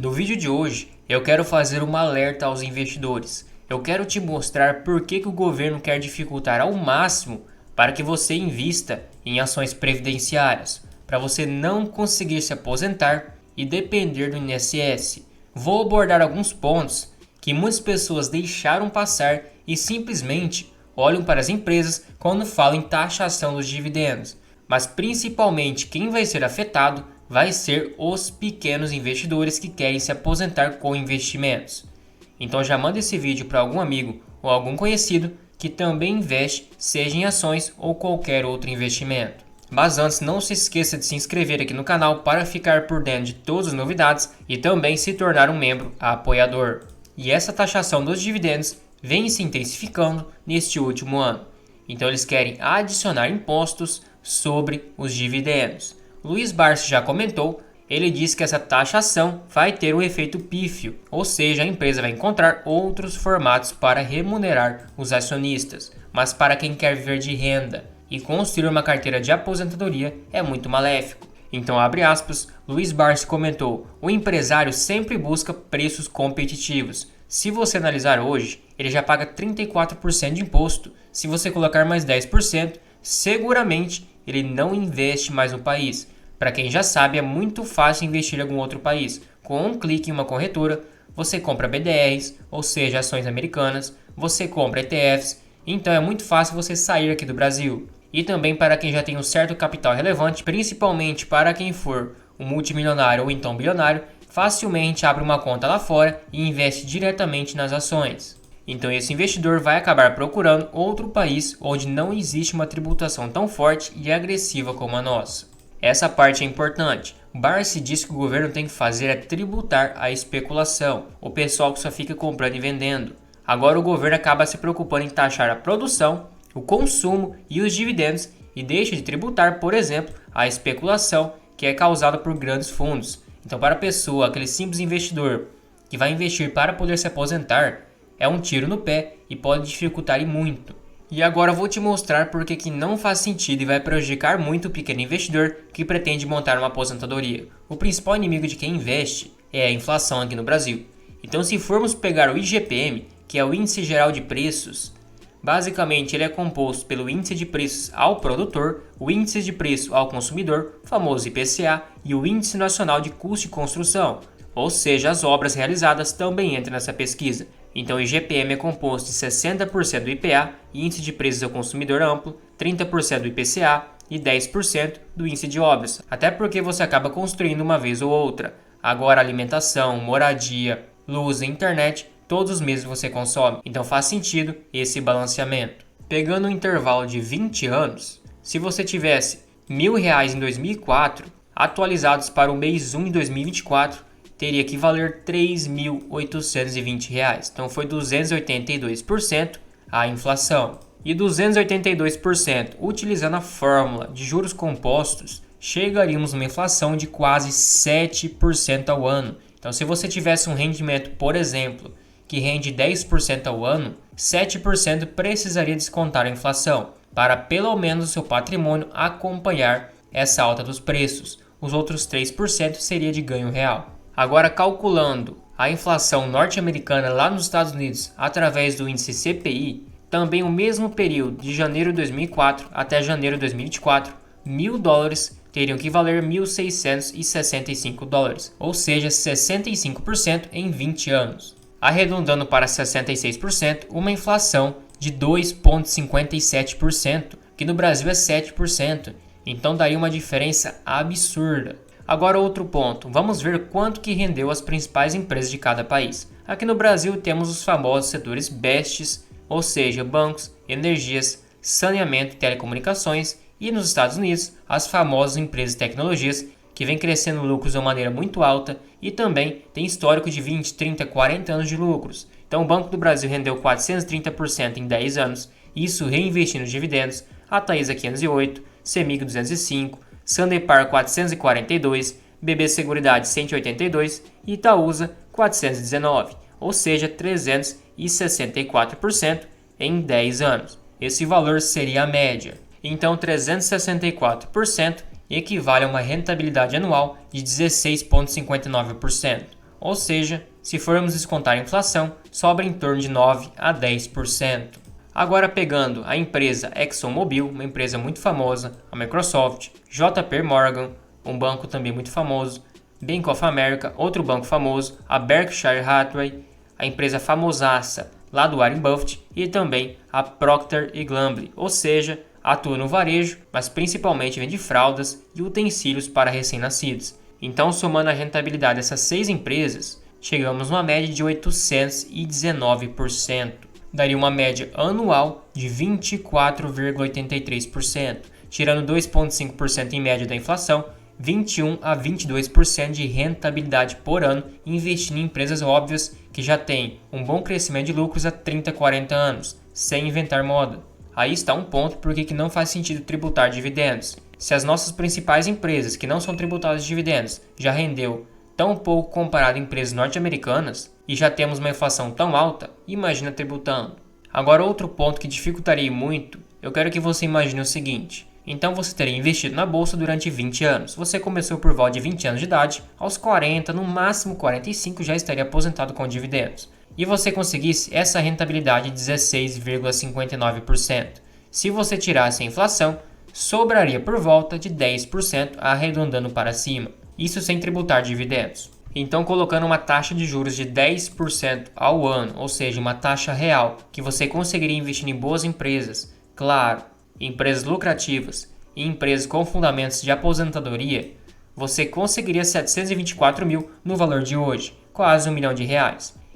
No vídeo de hoje, eu quero fazer um alerta aos investidores. Eu quero te mostrar por que o governo quer dificultar ao máximo para que você invista em ações previdenciárias, para você não conseguir se aposentar e depender do INSS. Vou abordar alguns pontos que muitas pessoas deixaram passar e simplesmente olham para as empresas quando falam em taxação dos dividendos. Mas principalmente quem vai ser afetado vai ser os pequenos investidores que querem se aposentar com investimentos. Então já manda esse vídeo para algum amigo ou algum conhecido que também investe, seja em ações ou qualquer outro investimento. Mas antes, não se esqueça de se inscrever aqui no canal para ficar por dentro de todas as novidades e também se tornar um membro apoiador. E essa taxação dos dividendos vem se intensificando neste último ano. Então eles querem adicionar impostos sobre os dividendos. Luiz Barsi já comentou, ele disse que essa taxação vai ter um efeito pífio, ou seja, a empresa vai encontrar outros formatos para remunerar os acionistas, mas para quem quer viver de renda e construir uma carteira de aposentadoria é muito maléfico. Então, abre aspas, Luiz Barsi comentou, o empresário sempre busca preços competitivos. Se você analisar hoje, ele já paga 34% de imposto. Se você colocar mais 10%, seguramente ele não investe mais no país. Para quem já sabe, é muito fácil investir em algum outro país. Com um clique em uma corretora, você compra BDRs, ou seja, ações americanas, você compra ETFs, então é muito fácil você sair aqui do Brasil. E também para quem já tem um certo capital relevante, principalmente para quem for um multimilionário ou então bilionário, facilmente abre uma conta lá fora e investe diretamente nas ações. Então esse investidor vai acabar procurando outro país onde não existe uma tributação tão forte e agressiva como a nossa. Essa parte é importante. Barsi diz que o governo tem que fazer é tributar a especulação, o pessoal que só fica comprando e vendendo. Agora o governo acaba se preocupando em taxar a produção, o consumo e os dividendos e deixa de tributar, por exemplo, a especulação que é causada por grandes fundos. Então para a pessoa, aquele simples investidor que vai investir para poder se aposentar, é um tiro no pé e pode dificultar e muito. E agora eu vou te mostrar por que não faz sentido e vai prejudicar muito o pequeno investidor que pretende montar uma aposentadoria. O principal inimigo de quem investe é a inflação aqui no Brasil. Então se formos pegar o IGPM, que é o Índice Geral de Preços, basicamente ele é composto pelo Índice de Preços ao Produtor, o Índice de Preço ao Consumidor, famoso IPCA, e o Índice Nacional de Custo de Construção, ou seja, as obras realizadas também entram nessa pesquisa. Então o IGPM é composto de 60% do IPA, Índice de Preços ao Consumidor Amplo, 30% do IPCA e 10% do Índice de Obras, até porque você acaba construindo uma vez ou outra. Agora alimentação, moradia, luz e internet, todos os meses você consome, então faz sentido esse balanceamento. Pegando um intervalo de 20 anos, se você tivesse R$ 1.000 em 2004, atualizados para o mês 1 em 2024, teria que valer R$ 3.820. Então foi 282% a inflação. E 282%, utilizando a fórmula de juros compostos, chegaríamos numa inflação de quase 7% ao ano. Então se você tivesse um rendimento, por exemplo, que rende 10% ao ano, 7% precisaria descontar a inflação, para pelo menos o seu patrimônio acompanhar essa alta dos preços. Os outros 3% seria de ganho real. Agora, calculando a inflação norte-americana lá nos Estados Unidos através do índice CPI, também o mesmo período de janeiro de 2004 até janeiro de 2024, $1.000 teriam que valer $1.665, ou seja, 65% em 20 anos. Arredondando para 66%, uma inflação de 2,57%, que no Brasil é 7%, então daria uma diferença absurda. Agora outro ponto, vamos ver quanto que rendeu as principais empresas de cada país. Aqui no Brasil temos os famosos setores BESTs, ou seja, bancos, energias, saneamento e telecomunicações, e nos Estados Unidos as famosas empresas de tecnologias que vêm crescendo lucros de uma maneira muito alta e também tem histórico de 20, 30, 40 anos de lucros. Então o Banco do Brasil rendeu 430% em 10 anos, isso reinvestindo os dividendos, a Taesa 508, Semig 205, Sanepar 442, BB Seguridade 182 e Itaúsa 419, ou seja, 364% em 10 anos. Esse valor seria a média. Então 364% equivale a uma rentabilidade anual de 16,59%. Ou seja, se formos descontar a inflação, sobra em torno de 9 a 10%. Agora pegando a empresa ExxonMobil, uma empresa muito famosa, a Microsoft, JP Morgan, um banco também muito famoso, Bank of America, outro banco famoso, a Berkshire Hathaway, a empresa famosaça lá do Warren Buffett e também a Procter & Gamble, ou seja, atua no varejo, mas principalmente vende fraldas e utensílios para recém-nascidos. Então, somando a rentabilidade dessas 6 empresas, chegamos numa média de 819%. Daria uma média anual de 24,83%, tirando 2,5% em média da inflação, 21 a 22% de rentabilidade por ano, investindo em empresas óbvias que já têm um bom crescimento de lucros há 30, 40 anos, sem inventar moda. Aí está um ponto por que não faz sentido tributar dividendos. Se as nossas principais empresas que não são tributadas de dividendos já rendeu tão pouco comparado a empresas norte-americanas e já temos uma inflação tão alta, imagina tributando. Agora outro ponto que dificultaria muito, eu quero que você imagine o seguinte. Então você teria investido na bolsa durante 20 anos. Você começou por volta de 20 anos de idade, aos 40, no máximo 45 já estaria aposentado com dividendos. E você conseguisse essa rentabilidade de 16,59%. Se você tirasse a inflação, sobraria por volta de 10%, arredondando para cima. Isso sem tributar dividendos. Então, colocando uma taxa de juros de 10% ao ano, ou seja, uma taxa real, que você conseguiria investir em boas empresas, claro, empresas lucrativas e empresas com fundamentos de aposentadoria, você conseguiria 724 mil no valor de hoje, quase R$1 milhão.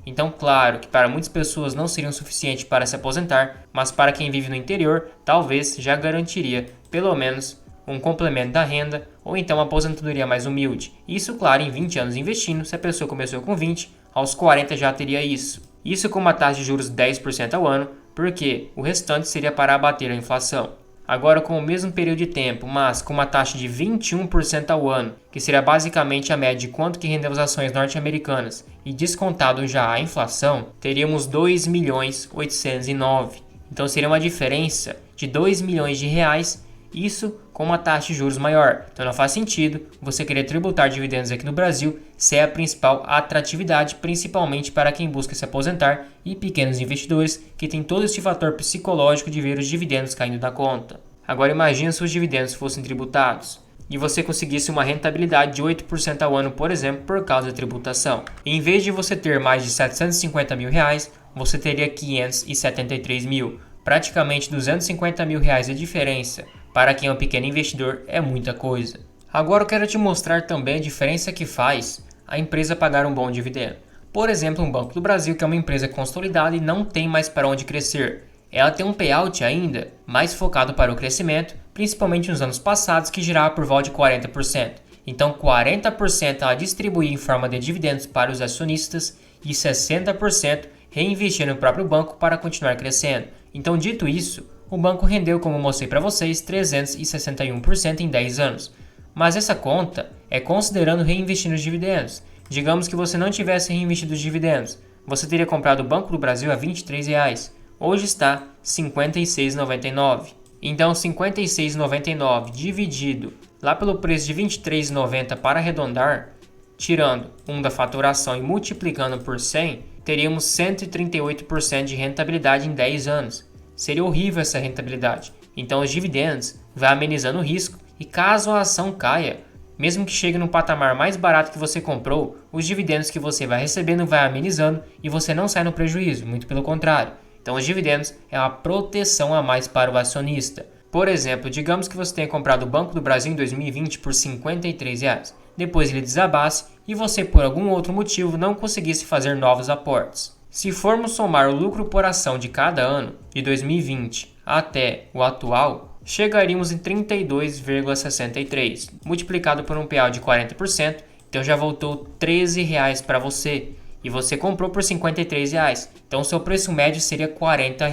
Então, claro que para muitas pessoas não seria o suficiente para se aposentar, mas para quem vive no interior, talvez já garantiria pelo menos um complemento da renda ou então uma aposentadoria mais humilde. Isso, claro, em 20 anos investindo, se a pessoa começou com 20, aos 40 já teria isso. Isso com uma taxa de juros de 10% ao ano, porque o restante seria para abater a inflação. Agora, com o mesmo período de tempo, mas com uma taxa de 21% ao ano, que seria basicamente a média de quanto que rendeu as ações norte-americanas, e descontado já a inflação, teríamos 2.809.000. Então seria uma diferença de R$2 milhões, isso com uma taxa de juros maior. Então não faz sentido você querer tributar dividendos aqui no Brasil se é a principal atratividade, principalmente para quem busca se aposentar e pequenos investidores que têm todo esse fator psicológico de ver os dividendos caindo da conta. Agora imagine se os dividendos fossem tributados e você conseguisse uma rentabilidade de 8% ao ano, por exemplo, por causa da tributação. Em vez de você ter mais de R$750 mil, você teria 573 mil. Praticamente R$250 mil de diferença. Para quem é um pequeno investidor, é muita coisa. Agora eu quero te mostrar também a diferença que faz a empresa pagar um bom dividendo. Por exemplo, um Banco do Brasil, que é uma empresa consolidada e não tem mais para onde crescer. Ela tem um payout ainda mais focado para o crescimento, principalmente nos anos passados, que girava por volta de 40%. Então 40% ela distribuía em forma de dividendos para os acionistas e 60% reinvestia no próprio banco para continuar crescendo. Então, dito isso, o banco rendeu, como eu mostrei para vocês, 361% em 10 anos. Mas essa conta é considerando reinvestir nos dividendos. Digamos que você não tivesse reinvestido os dividendos. Você teria comprado o Banco do Brasil a R$23. Hoje está R$ 56,99. Então, R$ 56,99 dividido lá pelo preço de R$ 23,90 para arredondar, tirando da faturação e multiplicando por 100, teríamos 138% de rentabilidade em 10 anos. Seria horrível essa rentabilidade. Então os dividendos vai amenizando o risco e caso a ação caia, mesmo que chegue no patamar mais barato que você comprou, os dividendos que você vai recebendo vai amenizando e você não sai no prejuízo, muito pelo contrário. Então os dividendos é uma proteção a mais para o acionista. Por exemplo, digamos que você tenha comprado o Banco do Brasil em 2020 por R$ 53. Depois ele desabasse e você por algum outro motivo não conseguisse fazer novos aportes. Se formos somar o lucro por ação de cada ano, de 2020 até o atual, chegaríamos em 32,63, multiplicado por um payout de 40%, então já voltou R$ 13 para você, e você comprou por R$ 53, então seu preço médio seria R$ 40,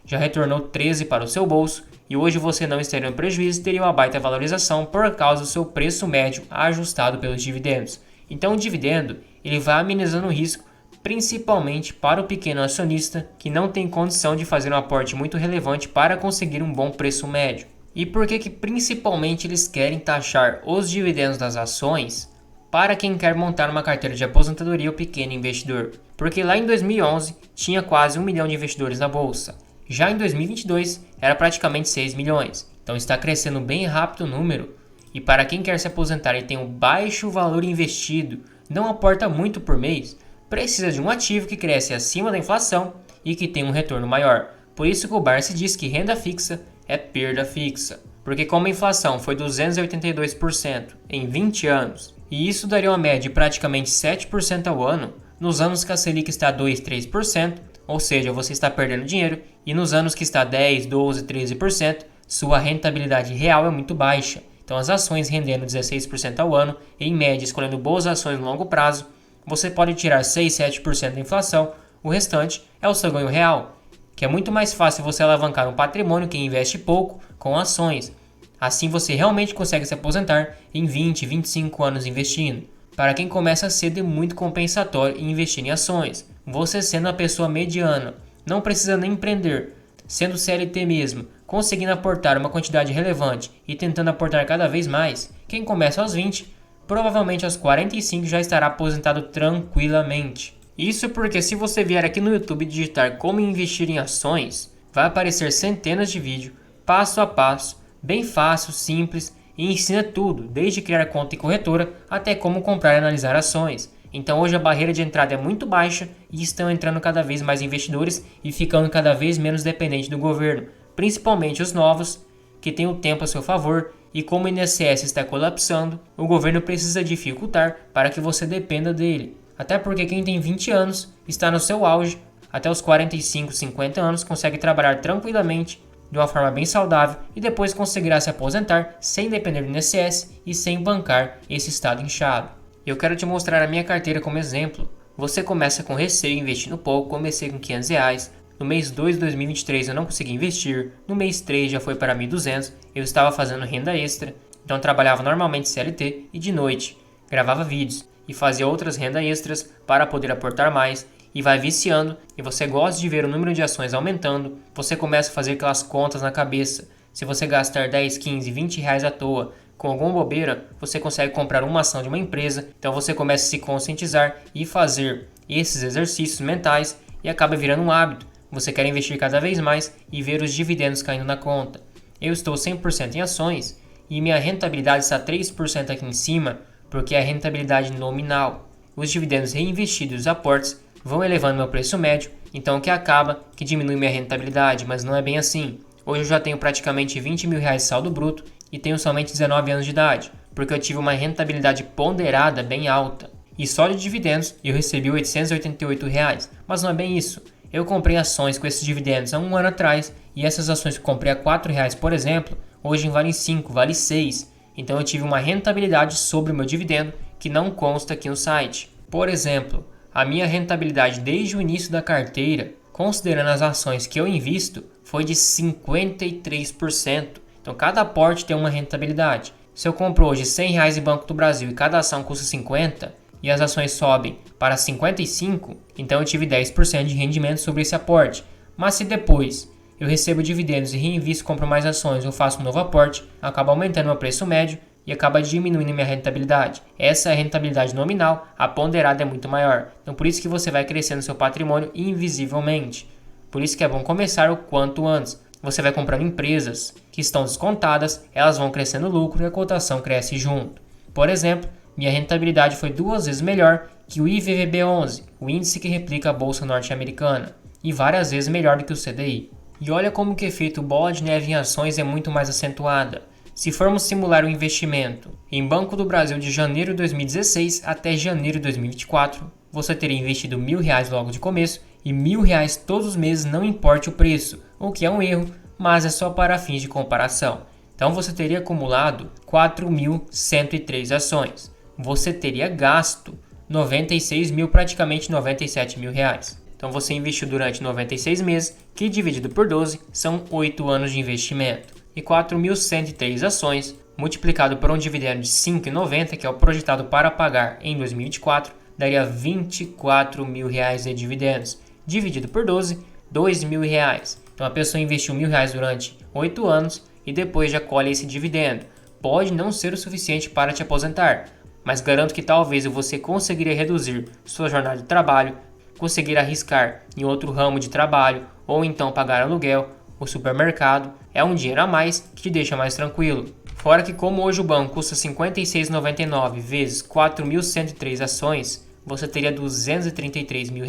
já retornou 13 para o seu bolso, e hoje você não estaria no prejuízo e teria uma baita valorização por causa do seu preço médio ajustado pelos dividendos. Então o dividendo ele vai amenizando o risco, principalmente para o pequeno acionista que não tem condição de fazer um aporte muito relevante para conseguir um bom preço médio. E por que principalmente eles querem taxar os dividendos das ações? para quem quer montar uma carteira de aposentadoria ou pequeno investidor, porque lá em 2011 tinha quase 1 milhão de investidores na bolsa. Já em 2022 era praticamente 6 milhões, então está crescendo bem rápido o número. E para quem quer se aposentar e tem um baixo valor investido, não aporta muito por mês, precisa de um ativo que cresce acima da inflação e que tem um retorno maior. Por isso que o Barsi diz que renda fixa é perda fixa, porque como a inflação foi 282% em 20 anos, e isso daria uma média de praticamente 7% ao ano, nos anos que a Selic está a 2, 3%, ou seja, você está perdendo dinheiro, e nos anos que está 10, 12, 13%, sua rentabilidade real é muito baixa. Então as ações rendendo 16% ao ano, em média escolhendo boas ações no longo prazo, você pode tirar 6, 7% da inflação, o restante é o seu ganho real, que é muito mais fácil você alavancar um patrimônio que investe pouco com ações. Assim você realmente consegue se aposentar em 20, 25 anos investindo. Para quem começa cedo é muito compensatório investir em ações. Você sendo uma pessoa mediana, não precisa nem empreender, sendo CLT mesmo, conseguindo aportar uma quantidade relevante e tentando aportar cada vez mais, quem começa aos 20, provavelmente aos 45 já estará aposentado tranquilamente. Isso porque se você vier aqui no YouTube digitar como investir em ações, vai aparecer centenas de vídeos, passo a passo, bem fácil, simples e ensina tudo, desde criar conta em corretora até como comprar e analisar ações. Então hoje a barreira de entrada é muito baixa e estão entrando cada vez mais investidores e ficando cada vez menos dependentes do governo, principalmente os novos, que têm o tempo a seu favor, e como o INSS está colapsando, o governo precisa dificultar para que você dependa dele. Até porque quem tem 20 anos está no seu auge, até os 45, 50 anos consegue trabalhar tranquilamente, de uma forma bem saudável e depois conseguirá se aposentar sem depender do INSS e sem bancar esse estado inchado. Eu quero te mostrar a minha carteira como exemplo. Você começa com receio investindo pouco, comecei com R$500, no mês 2 de 2023 eu não consegui investir, no mês 3 já foi para 1.200, eu estava fazendo renda extra, então eu trabalhava normalmente CLT e de noite gravava vídeos e fazia outras rendas extras para poder aportar mais. E vai viciando, e você gosta de ver o número de ações aumentando, você começa a fazer aquelas contas na cabeça. Se você gastar 10, 15, 20 reais à toa com alguma bobeira, você consegue comprar uma ação de uma empresa, então você começa a se conscientizar e fazer esses exercícios mentais e acaba virando um hábito. Você quer investir cada vez mais e ver os dividendos caindo na conta. Eu estou 100% em ações e minha rentabilidade está 3% aqui em cima, porque é a rentabilidade nominal. Os dividendos reinvestidos e os aportes vão elevando meu preço médio, então o que acaba que diminui minha rentabilidade, mas não é bem assim. Hoje eu já tenho praticamente 20 mil reais de saldo bruto e tenho somente 19 anos de idade, porque eu tive uma rentabilidade ponderada bem alta. E só de dividendos eu recebi R$ 888 reais, mas não é bem isso. Eu comprei ações com esses dividendos há um ano atrás e essas ações que eu comprei a R$ 4 reais, por exemplo, hoje valem 5, vale 6. Então eu tive uma rentabilidade sobre o meu dividendo que não consta aqui no site. Por exemplo, a minha rentabilidade desde o início da carteira, considerando as ações que eu invisto, foi de 53%. Então cada aporte tem uma rentabilidade. Se eu compro hoje R$100 em Banco do Brasil e cada ação custa 50 e as ações sobem para 55, então eu tive 10% de rendimento sobre esse aporte. Mas se depois eu recebo dividendos e reinvisto, compro mais ações ou faço um novo aporte, acaba aumentando meu preço médio e acaba diminuindo minha rentabilidade. Essa é a rentabilidade nominal, a ponderada é muito maior. Então por isso que você vai crescendo seu patrimônio invisivelmente. Por isso que é bom começar o quanto antes. Você vai comprando empresas que estão descontadas, elas vão crescendo lucro e a cotação cresce junto. Por exemplo, minha rentabilidade foi 2 vezes melhor que o IVVB11, o índice que replica a bolsa norte-americana, e várias vezes melhor do que o CDI. E olha como que o efeito bola de neve em ações é muito mais acentuada. Se formos simular o investimento em Banco do Brasil de janeiro de 2016 até janeiro de 2024, você teria investido R$1.000 logo de começo e R$1.000 todos os meses, não importa o preço, o que é um erro, mas é só para fins de comparação. Então você teria acumulado 4.103 ações. Você teria gasto 96 mil, praticamente 97 mil reais. Então você investiu durante 96 meses, que dividido por 12 são 8 anos de investimento. E 4.103 ações, multiplicado por um dividendo de R$ 5,90, que é o projetado para pagar em 2024, daria R$ 24 mil reais de dividendos. Dividido por 12, R$ 2.000 reais. Então a pessoa investiu R$ 1.000 durante 8 anos e depois já colhe esse dividendo. Pode não ser o suficiente para te aposentar, mas garanto que talvez você conseguiria reduzir sua jornada de trabalho, conseguir arriscar em outro ramo de trabalho ou então pagar aluguel. O supermercado é um dinheiro a mais que te deixa mais tranquilo. Fora que como hoje o banco custa R$ 56,99 vezes 4.103 ações, você teria R$ 233 mil,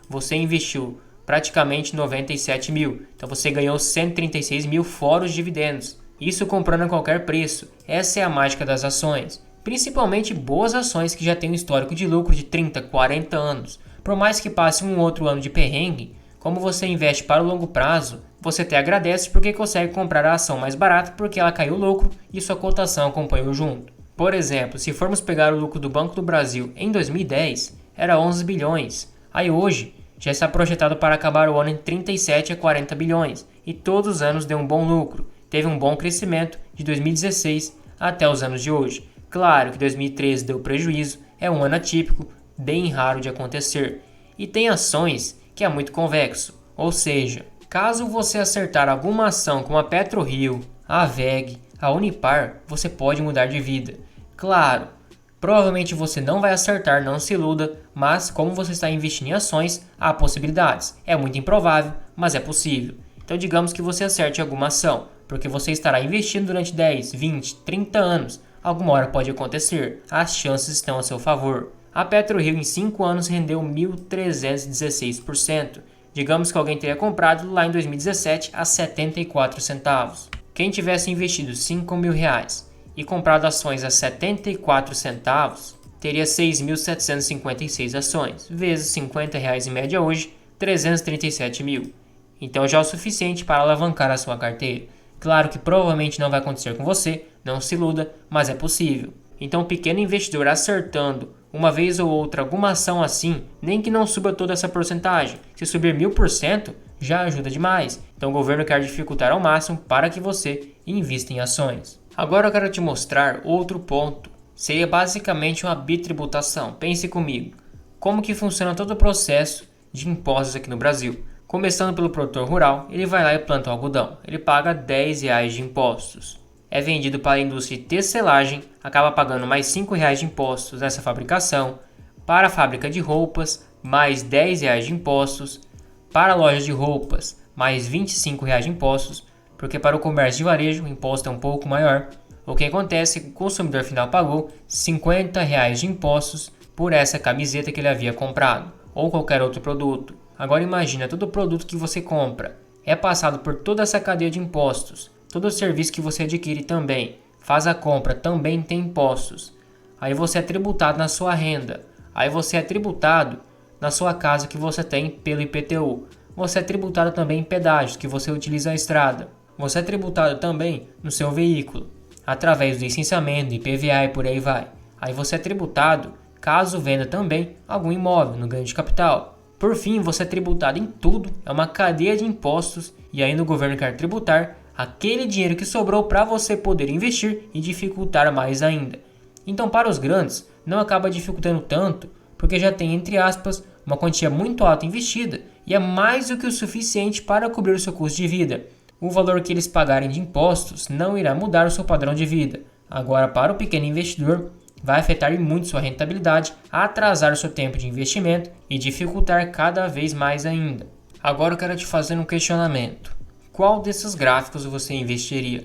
você investiu praticamente 97 mil, então você ganhou 136 mil fora os dividendos. Isso comprando a qualquer preço. Essa é a mágica das ações. Principalmente boas ações que já têm um histórico de lucro de 30, 40 anos. Por mais que passe um outro ano de perrengue, como você investe para o longo prazo, você até agradece porque consegue comprar a ação mais barata porque ela caiu lucro e sua cotação acompanhou junto. Por exemplo, se formos pegar o lucro do Banco do Brasil em 2010, era 11 bilhões. Aí hoje, já está projetado para acabar o ano em 37 a 40 bilhões. E todos os anos deu um bom lucro. Teve um bom crescimento de 2016 até os anos de hoje. Claro que 2013 deu prejuízo, é um ano atípico, bem raro de acontecer. E tem ações que é muito convexo, ou seja, caso você acertar alguma ação como a PetroRio, a WEG, a Unipar, você pode mudar de vida. Claro, provavelmente você não vai acertar, não se iluda, mas como você está investindo em ações, há possibilidades. É muito improvável, mas é possível. Então digamos que você acerte alguma ação, porque você estará investindo durante 10, 20, 30 anos. Alguma hora pode acontecer, as chances estão a seu favor. A PetroRio em 5 anos rendeu 1.316%. Digamos que alguém teria comprado lá em 2017 a 74 centavos. Quem tivesse investido 5 mil reais e comprado ações a 74 centavos, teria 6.756 ações, vezes 50 reais em média hoje, 337 mil. Então já é o suficiente para alavancar a sua carteira. Claro que provavelmente não vai acontecer com você, não se iluda, mas é possível. Então o pequeno investidor acertando uma vez ou outra alguma ação assim, nem que não suba toda essa porcentagem, se subir 1000%, já ajuda demais. Então o governo quer dificultar ao máximo para que você invista em ações. Agora eu quero te mostrar outro ponto. Seria basicamente uma bitributação. Pense comigo. Como que funciona todo o processo de impostos aqui no Brasil? Começando pelo produtor rural, ele vai lá e planta o algodão. Ele paga R$10 de impostos. É vendido para a indústria de tecelagem, acaba pagando mais R$5 de impostos nessa fabricação. Para a fábrica de roupas, mais R$10 de impostos. Para a loja de roupas, mais R$25 de impostos, porque para o comércio de varejo o imposto é um pouco maior. O que acontece é que o consumidor final pagou R$50 de impostos por essa camiseta que ele havia comprado, ou qualquer outro produto. Agora imagina, todo produto que você compra é passado por toda essa cadeia de impostos. Todo serviço que você adquire também, faz a compra, também tem impostos. Aí você é tributado na sua renda. Aí você é tributado na sua casa que você tem pelo IPTU. Você é tributado também em pedágios que você utiliza a estrada. Você é tributado também no seu veículo, através do licenciamento, IPVA e por aí vai. Aí você é tributado caso venda também algum imóvel no ganho de capital. Por fim, você é tributado em tudo, é uma cadeia de impostos e ainda o governo quer tributar aquele dinheiro que sobrou para você poder investir e dificultar mais ainda. Então para os grandes não acaba dificultando tanto, porque já tem, entre aspas, uma quantia muito alta investida e é mais do que o suficiente para cobrir o seu custo de vida. O valor que eles pagarem de impostos não irá mudar o seu padrão de vida. Agora para o pequeno investidor, vai afetar muito sua rentabilidade, atrasar o seu tempo de investimento e dificultar cada vez mais ainda. Agora eu quero te fazer um questionamento. Qual desses gráficos você investiria?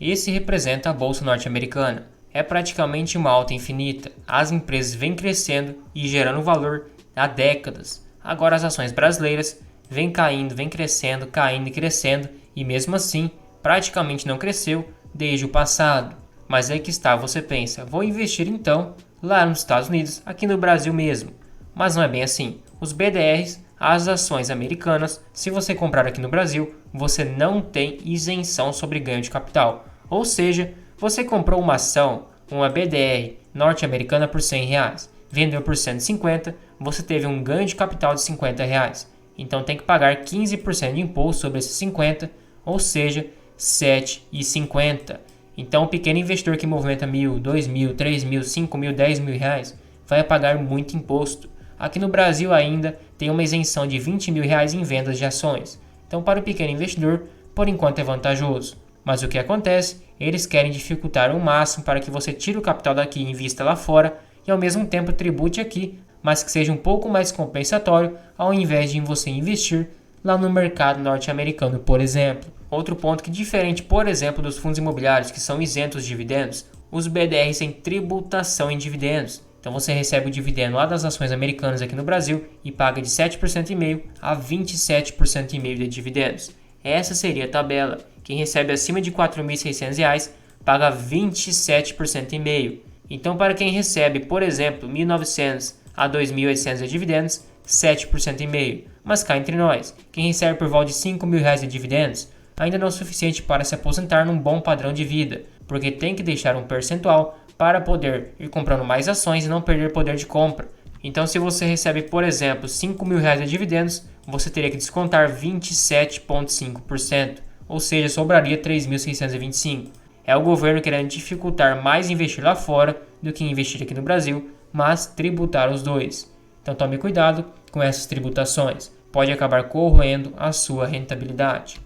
Esse representa a bolsa norte-americana. É praticamente uma alta infinita. As empresas vêm crescendo e gerando valor há décadas. Agora as ações brasileiras vêm caindo, vêm crescendo, caindo e crescendo e mesmo assim praticamente não cresceu desde o passado. Mas aí que está, você pensa, vou investir então lá nos Estados Unidos, aqui no Brasil mesmo. Mas não é bem assim. Os BDRs, as ações americanas, se você comprar aqui no Brasil, você não tem isenção sobre ganho de capital. Ou seja, você comprou uma ação, uma BDR norte-americana por R$100, vendeu por 150, você teve um ganho de capital de R$50. Então tem que pagar 15% de imposto sobre esses 50, ou seja, R$ 7,50. Então o pequeno investidor que movimenta R$1.000, R$2.000, R$3.000, R$5.000, R$10.000 vai pagar muito imposto. Aqui no Brasil ainda tem uma isenção de R$20.000 em vendas de ações. Então para o pequeno investidor, por enquanto é vantajoso. Mas o que acontece? Eles querem dificultar ao máximo para que você tire o capital daqui e invista lá fora e ao mesmo tempo tribute aqui, mas que seja um pouco mais compensatório ao invés de você investir lá no mercado norte-americano, por exemplo. Outro ponto que, diferente, por exemplo, dos fundos imobiliários que são isentos de dividendos, os BDRs têm tributação em dividendos. Então você recebe o dividendo lá das ações americanas aqui no Brasil e paga de 7,5% a 27,5% de dividendos. Essa seria a tabela. Quem recebe acima de R$ 4.600 paga 27,5%. Então, para quem recebe, por exemplo, R$ 1.900 a R$ 2.800 de dividendos, 7,5%. Mas cá entre nós, quem recebe por volta de R$ 5.000 de dividendos ainda não é o suficiente para se aposentar num bom padrão de vida, porque tem que deixar um percentual para poder ir comprando mais ações e não perder poder de compra. Então, se você recebe, por exemplo, R$ 5.000 de dividendos, você teria que descontar 27,5%, ou seja, sobraria 3.625. É o governo querendo dificultar mais investir lá fora do que investir aqui no Brasil, mas tributar os dois. Então tome cuidado com essas tributações, pode acabar corroendo a sua rentabilidade.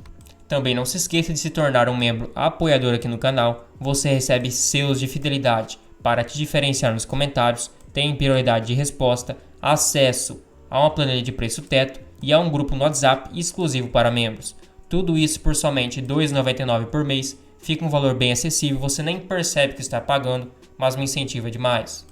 Também não se esqueça de se tornar um membro apoiador aqui no canal. Você recebe selos de fidelidade para te diferenciar nos comentários, tem prioridade de resposta, acesso a uma planilha de preço teto e a um grupo no WhatsApp exclusivo para membros. Tudo isso por somente R$ 2,99 por mês. Fica um valor bem acessível, você nem percebe que está pagando, mas me incentiva demais.